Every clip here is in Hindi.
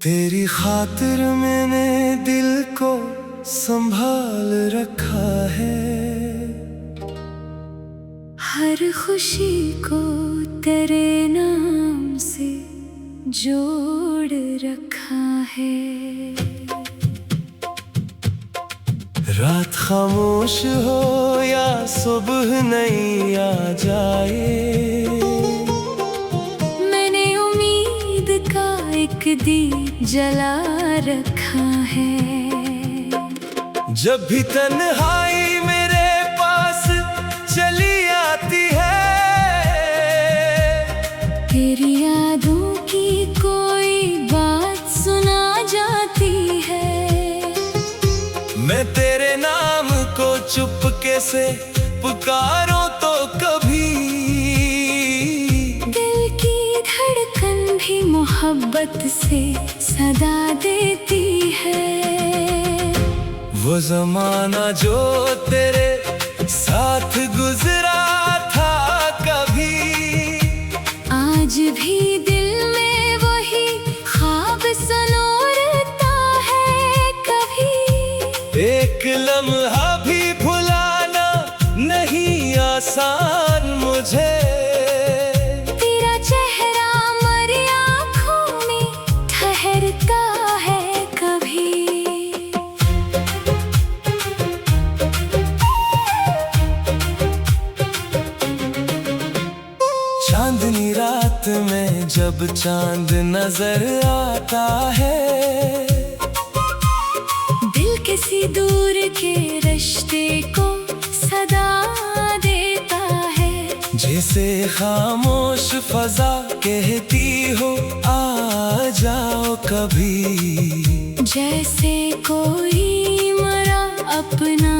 तेरी खातिर मैंने दिल को संभाल रखा है, हर खुशी को तेरे नाम से जोड़ रखा है। रात खामोश हो या सुबह नई आ जाए, मैंने उम्मीद का एक दीप जला रखा है। जब भी तन्हाई मेरे पास चली आती है, तेरी यादों की कोई बात सुना जाती है। मैं तेरे नाम को चुपके से पुकारूं तो कभी दिल की धड़कन भी मोहब्बत से सदा देती है। वो जमाना जो तेरे साथ गुजरा था कभी, आज भी दिल में वही ख्वाब सनोरता है कभी। एक लम्हा भी भुलाना नहीं आसान मुझे, तेरा चेहरा मेरी आँखों में ठहरता है कभी। चांदनी रात में जब चांद नजर आता है, दिल किसी दूर के रिश्ते को सदा देता है। जैसे खामोश फजा कहती हो आ जाओ कभी, जैसे कोई मरा अपना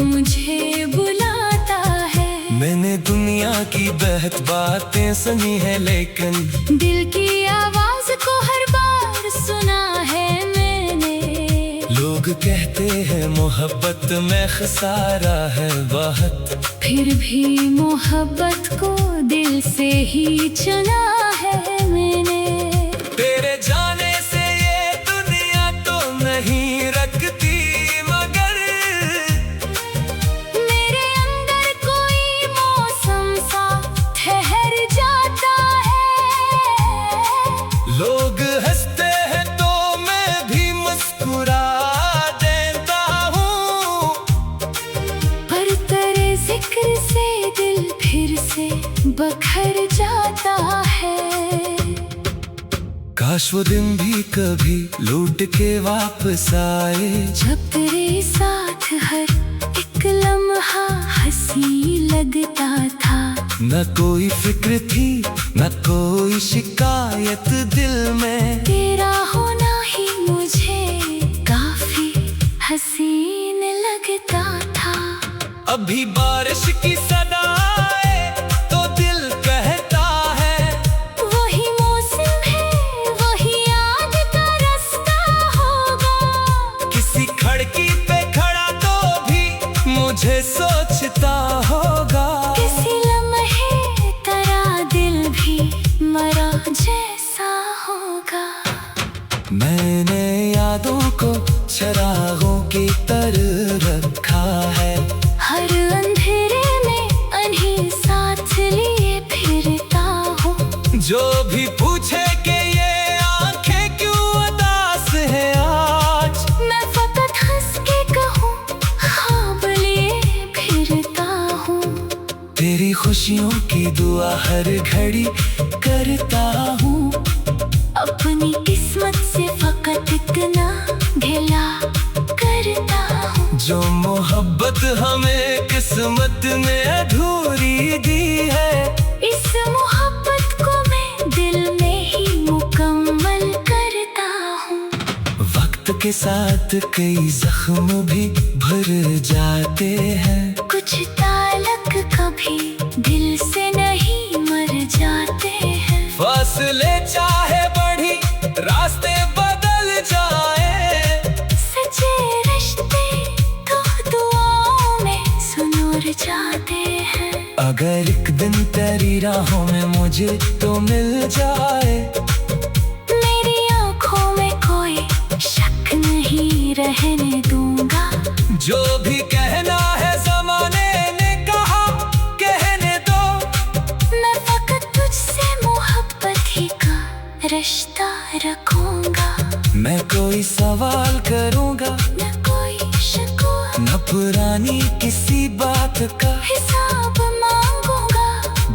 मुझे बुलाता है। मैंने दुनिया की बेहद बातें सुनी है, लेकिन दिल की आवाज को हर बार सुना है मैंने। लोग कहते हैं मोहब्बत में खसारा है बहुत, फिर भी मोहब्बत को दिल से ही चुना है मैंने। तेरे जाने से ये दुनिया तो नहीं रखती, मगर मेरे अंदर कोई मौसम सा ठहर जाता है। लोग हंसते हैं तो मैं भी मुस्कुरा देता हूँ, पर तेरे जिक्र से दिल फिर से बखर जाता है। काश वो दिन भी कभी लौट के वापस आए, जब तेरे साथ हर एक लम्हा हंसी लगता था। न कोई फिक्र थी न कोई शिकायत दिल में, तेरा होना ही मुझे काफी हसीन लगता था। अभी बारिश की सदाए तो दिल कहता है, वही मौसम है वही याद का रास्ता होगा। किसी खिड़की पे खड़ा तो भी मुझे सोचता होगा। किसी लम्हे तेरा दिल भी मरा जैसा होगा। मैंने यादों को चरागों की तरह रखा है, हर अंधेरे में अन्हीं साथ लिए फिरता हूँ। जो भी पूछे कि ये आंखें क्यों उदास है आज, मैं फकत हंस के कहूँ ख्वाब लिए फिरता हूँ। तेरी खुशियों की दुआ हर घड़ी करता हूँ, अपनी किस्मत से फकत इतना गिला करता हूँ। जो मोहब्बत हमें किस्मत ने अधूरी दी है, इस मोहब्बत को मैं दिल में ही मुकम्मल करता हूँ। वक्त के साथ कई जख्म भी भर जाते हैं, कुछ ताल्लुक कभी दिल से नहीं मर जाते हैं। फासले चाहे बढ़ी रास्ते बदल जाए, सच्चे रिश्ते तो दुआओं में सुनूर जाते हैं। अगर एक दिन तेरी राहों में मुझे तो मिल जाए, मेरी आँखों में रिश्ता रखूंगा। मैं कोई सवाल करूंगा न कोई शिकवा, न पुरानी किसी बात का हिसाब मांगूंगा।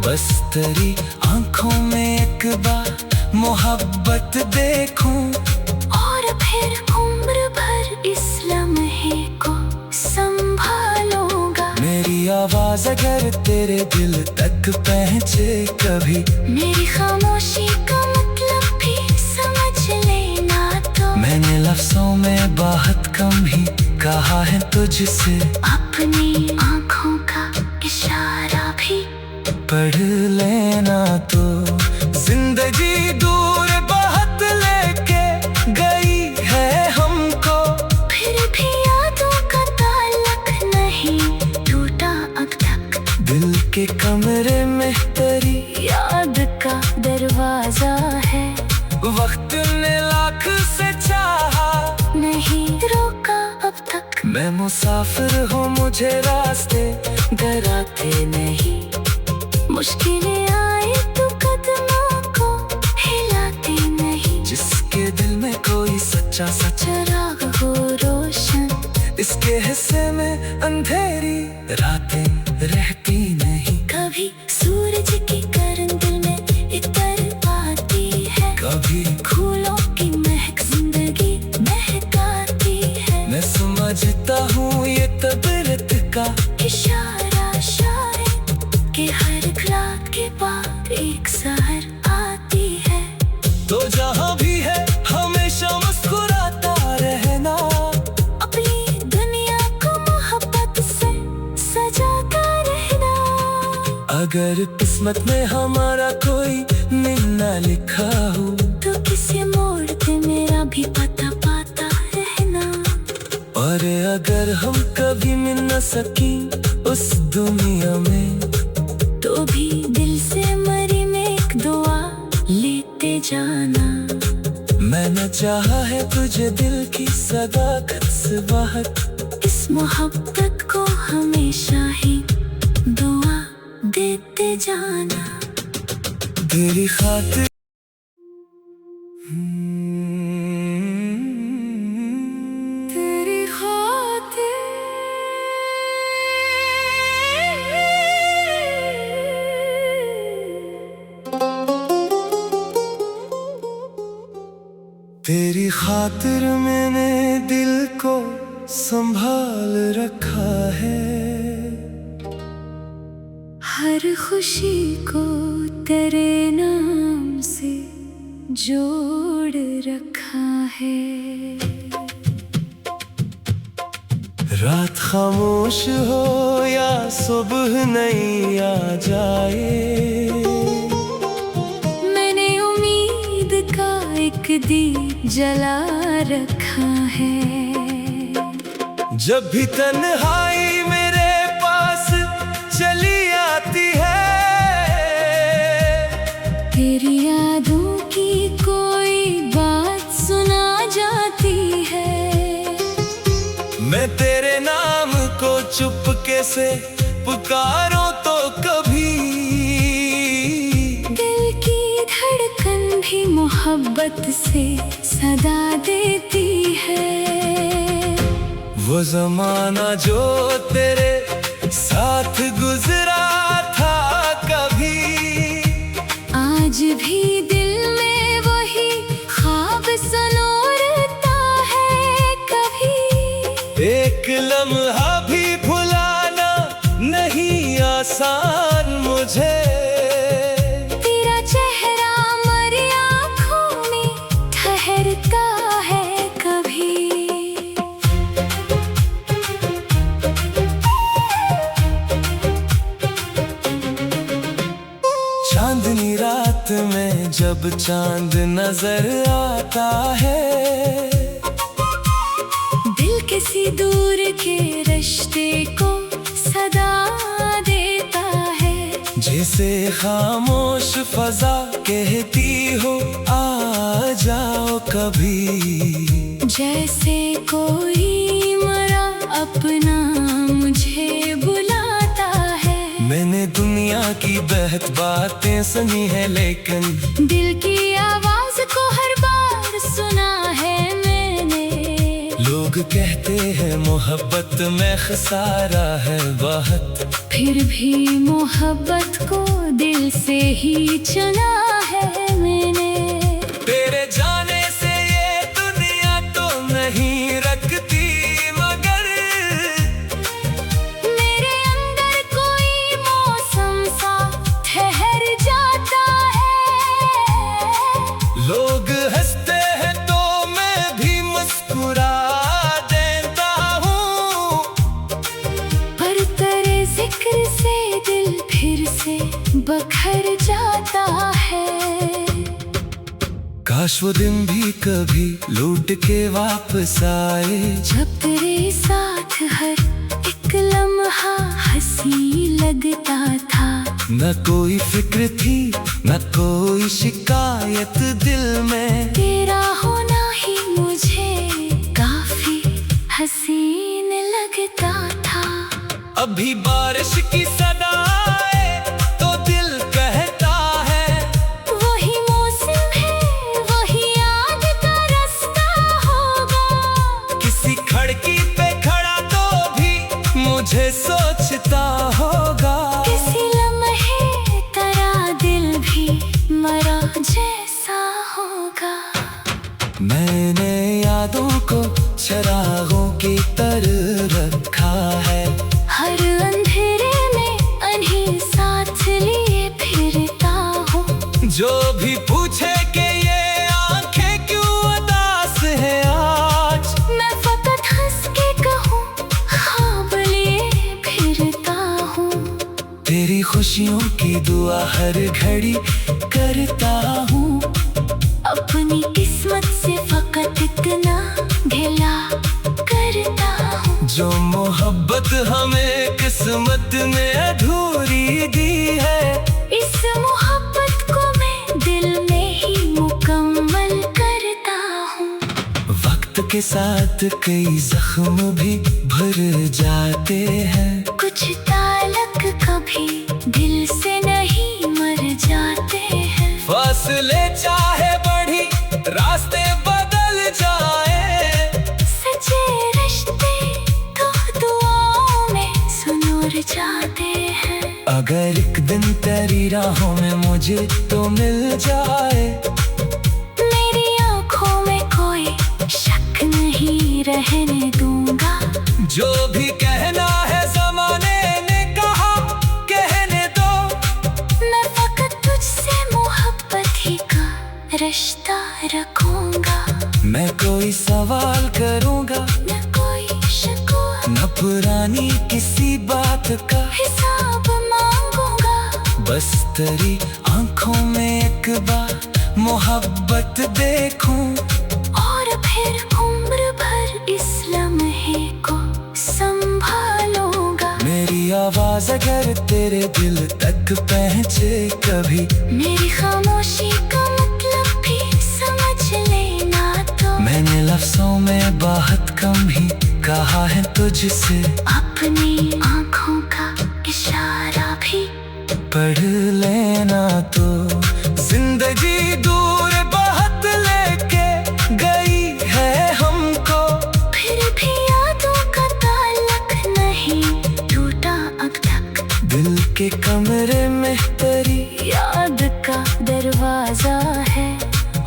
बस तेरी आंखों में एक बार मोहब्बत देखूं, और फिर उम्र भर इस लम्हे को संभालूंगा। मेरी आवाज अगर तेरे दिल तक पहुंचे कभी, मेरी खामोशी का मतलब भी समझ लेना तो। मैंने लफ्जों में बहुत कम ही कहा है तुझसे, अपनी आंखों का इशारा भी पढ़ लेना तो। जिंदगी दूर बहुत लेके गई है हमको, फिर भी यादों का ताल्लुक नहीं टूटा अब तक। दिल के कमरे में तेरी याद का दरवाजा है, वक्त ने लाख से चाहा, नहीं रोका अब तक। मैं मुसाफिर हूँ, मुझे रास्ते डराते नहीं। मुश्किलें आए तो कदमों को हिलाते नहीं। जिसके दिल में कोई सच्चा चिराग हो रोशन, इसके हिस्से में अंधेरी रातें रहती नहीं। कभी सूरज की किरण दिल में इतर आती है, कभी फूलों की महक जिंदगी महकाती है। मैं समझता हूँ ये तबीयत का इशारा शायद कि हर रात के बाद एक सहर आती है। तो जहाँ भी है हमेशा मुस्कुराता रहना, अपनी दुनिया को मोहब्बत से सजाता रहना। अगर किस्मत में हमारा कोई मिलना लिखा हो, तो किसी मोड़ पे मेरा भी पता पाता रहना। और अगर हम कभी मिल न सकी उस दुनिया में, तो भी दिल से मरी में एक दुआ लेते जाना। मैंने चाहा है तुझे दिल की सदाकत से बाहर, इस मोहब्बत को हमेशा ही दुआ देते जाना। तेरी खातिर तेरी खातिर तेरी खातिर मैंने दिल को संभाल रखा है। हर खुशी को तेरे नाम से जोड़ रखा है। रात खामोश हो या सुबह नई आ जाए, मैंने उम्मीद का एक दीप जला रखा है। जब भी तन्हाई मेरे पास चली आती है, तेरी यादों की कोई बात सुना जाती है। मैं तेरे नाम को चुपके से पुकारूं तो कभी, दिल की धड़कन भी मोहब्बत से सदा देती है। वो जमाना जो तेरे साथ गुजरा था कभी, आज भी दिल में वही ख्वाब सनोरता है कभी। एक लम्हा भी भुलाना नहीं आसान मुझे, तेरा चेहरा मेरी आँखों में ठहरता है कभी। चांदनी रात में जब चांद नजर आता है, दिल किसी दूर के रिश्ते को सदा देता है। जैसे खामोश फजा कहती हो आ जाओ कभी, जैसे कोई मरा अपना मुझे बुलाता है। मैंने दुनिया की बहुत बातें सुनी है, लेकिन दिल की आवाज कहते हैं मोहब्बत में खसारा है बहुत, फिर भी मोहब्बत को दिल से ही चुना है मैंने। तेरे जाने से ये दुनिया तो नहीं रखती, मगर मेरे अंदर कोई मौसम सा ठहर जाता है। लोग हंसते हैं तो मैं भी मुस्कुरा देता हूँ, पर तेरे जिक्र से दिल फिर से बखर जाता है। काश वो दिन भी कभी लौट के वापस आए, जब तेरे साथ हर एक लम्हा हंसी लगता था। न कोई फिक्र थी न कोई शिकायत दिल में, तेरा होना ही मुझे काफी हसीन लगता था। अभी बारिश की सदा आए तो दिल कहता है, वही मौसम है वही याद का रास्ता होगा। किसी खिड़की पे खड़ा तो भी मुझे सोचता होगा। किसी लम्हे तेरा दिल भी मरा जैसा होगा। मैंने यादों को चरागों की तरह रखा है, हर अंधेरे में अन्हीं साथ लिए फिरता हूँ। जो भी पूछे कि ये आंखें क्यों उदास है आज, मैं फकत हंस के कहूँ ख्वाब लिए फिरता हूँ। तेरी खुशियों की दुआ हर घड़ी करता हूँ, अपनी किस्मत से फकत इतना गिला करता हूँ। जो मोहब्बत हमें किस्मत ने अधूरी दी है। इस मोहब्बत को मैं दिल में ही मुकम्मल करता हूँ। वक्त के साथ कई जख्म भी भर जाते हैं, कुछ ताल्लुक कभी दिल से नहीं मर जाते हैं। फासले चाहे बढ़ी रास्ते बदल जाए, सच्चे रिश्ते तो दुआओं में सुनूर जाते हैं। अगर एक दिन तेरी राहों में मुझे तो मिल जाए, मेरी आंखों में कोई शक नहीं रहने दूंगा। जो भी कहना है जमाने ने कहा कहने दो, मैं फकत तुझसे मोहब्बत ही का रिश्ता रखूंगा। मैं कोई सवाल करूंगा न कोई शिकवा न पुरानी किसी बात का, हिसाब मांगूंगा। बस तेरी आंखों में एक बार मोहब्बत देखूं, और फिर उम्र भर इस लम्हे को संभालूंगा। मेरी आवाज अगर तेरे दिल तक पहुंचे कभी, मेरी खामोशी का मतलब भी समझ लेना तो। मैंने लफ्जों में बहुत कम ही कहा है तुझसे, अपनी आंखों का इशारा भी पढ़ लेना तो। जिंदगी दूर बहुत लेके गई है हमको, फिर भी यादों का ताल्लुक नहीं टूटा अब तक। दिल के कमरे में तेरी याद का दरवाजा है,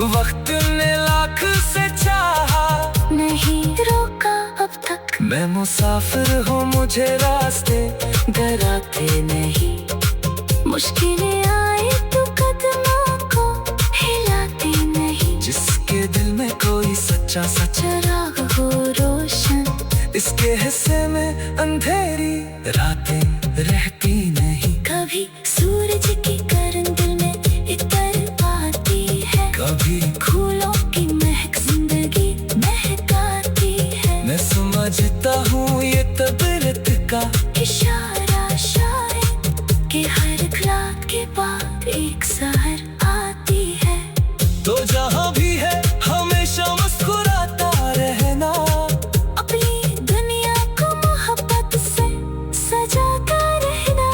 वक्त ने लाख से चाहा नहीं रोका अब तक। मैं मुसाफिर हूँ मुझे रास्ते डराते नहीं, मुश्किलें आए तो कदमों को हिलाते नहीं। जिसके दिल में कोई सच्चा चराग हो रोशन, इसके हिस्से में अंधेरी रातें रहती नहीं। कभी सूरज की किरण दिल में इतर आती है, कभी फूलों की महक जिंदगी महकाती है। मैं समझता हूँ ये तबीयत का इशारा शायद कि हर क्लाक के बाद एक सहर आती है। तो जहाँ भी है हमेशा मुस्कुराता रहना, अपनी दुनिया को मोहब्बत से सजाता रहना।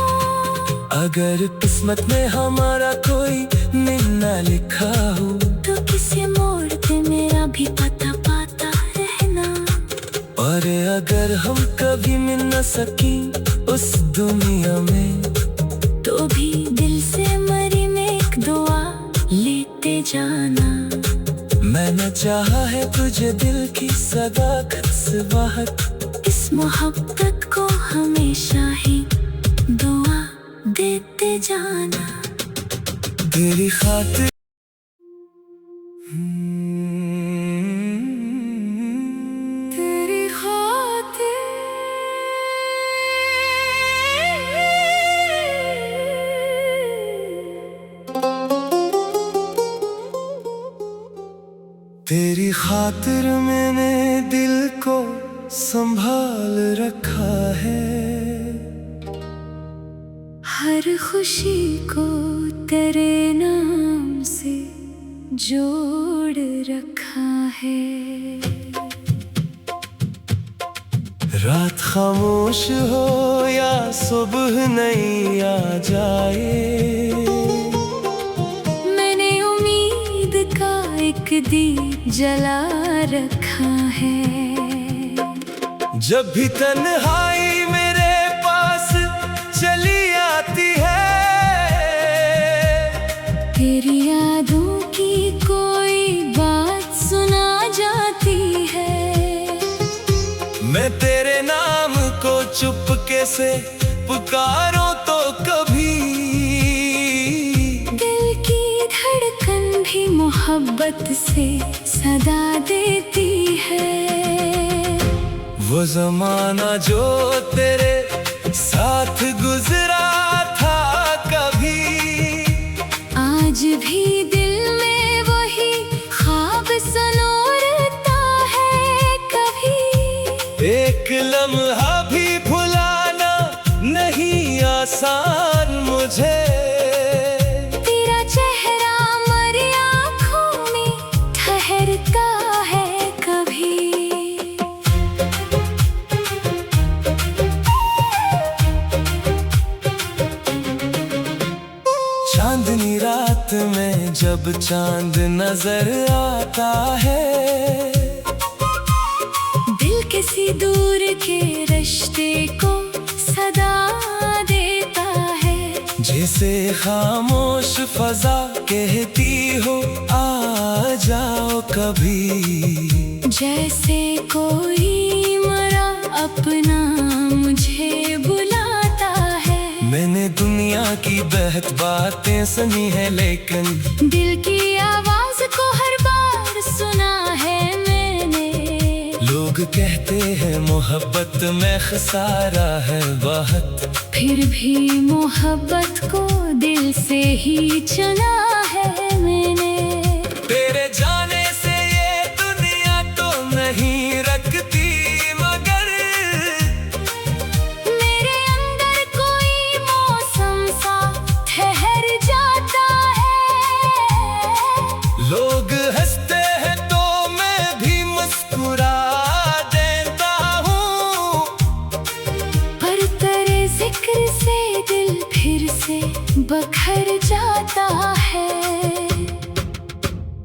अगर किस्मत में हमारा कोई मिलना लिखा हो, तो किसी मोड़ पे मेरा भी पता पाता रहना। अगर हम कभी मिल न सकी उस दुनिया में, तो भी दिल से मरी में एक दुआ लेते जाना। मैंने चाहा है तुझे दिल की सदाकत से बाहर, इस मोहब्बत को हमेशा ही दुआ देते जाना। तेरी खातिर तेरी खातिर तेरी खातिर मैंने दिल को संभाल रखा है, हर खुशी को तेरे नाम से जोड़ रखा है। रात खामोश हो या सुबह नई आ जाए, मैंने उम्मीद का एक दीप जला रखा है। जब भी तन्हाई मेरे पास चली आती है, तेरी यादों की कोई बात सुना जाती है। मैं तेरे नाम को चुपके से पुकारूं तो कभी दिल की धड़कन भी मोहब्बत से सदा देती है। वो जमाना जो तेरे साथ गुजरा था कभी, आज भी दिल में वही ख्वाब सनोरता है कभी। एक लम्हा भी भुलाना नहीं आसान मुझे, तेरा चेहरा मेरी आँखों में ठहरता है कभी। चांदनी रात में जब चांद नजर आता है, दिल किसी दूर के रिश्ते को सदा देता है। जैसे खामोश फजा कहती हो आ जाओ कभी, जैसे कोई मरा अपना मुझे बुलाता है। मैंने दुनिया की बेहद बातें सुनी है, लेकिन दिल की आवाज को हर बार सुना है मैंने। लोग कहते हैं मोहब्बत में खसारा है बहुत, फिर भी मोहब्बत को दिल से ही चुना है मैंने। तेरे जाने से ये दुनिया तो नहीं रखती, मगर मेरे अंदर कोई मौसम सा ठहर जाता है। लोग हंसते हैं तो मैं भी मुस्कुरा देता हूँ, पर तेरे जिक्र से दिल फिर से बखर जाता है।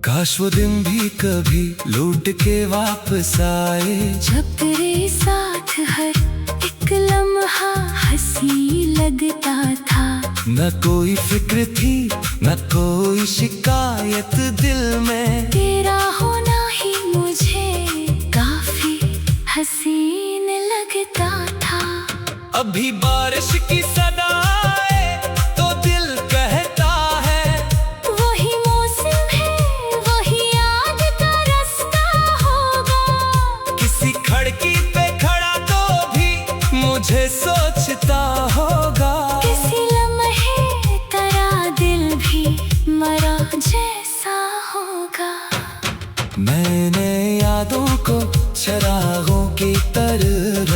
काश वो दिन भी कभी लौट के वापस आए, जब तेरे साथ हर एक लम्हा हंसी लगता था। न कोई फिक्र थी न कोई शिकायत दिल में, तेरा होना ही मुझे काफी हसीन लगता था। अभी बारिश की सदा आए तो दिल कहता है, वही मौसम है वही याद का रास्ता होगा। किसी खिड़की पे खड़ा तो भी मुझे सोचता होगा। किसी लम्हे तेरा दिल भी मरा जैसा होगा। मैंने यादों को चरागों की तरह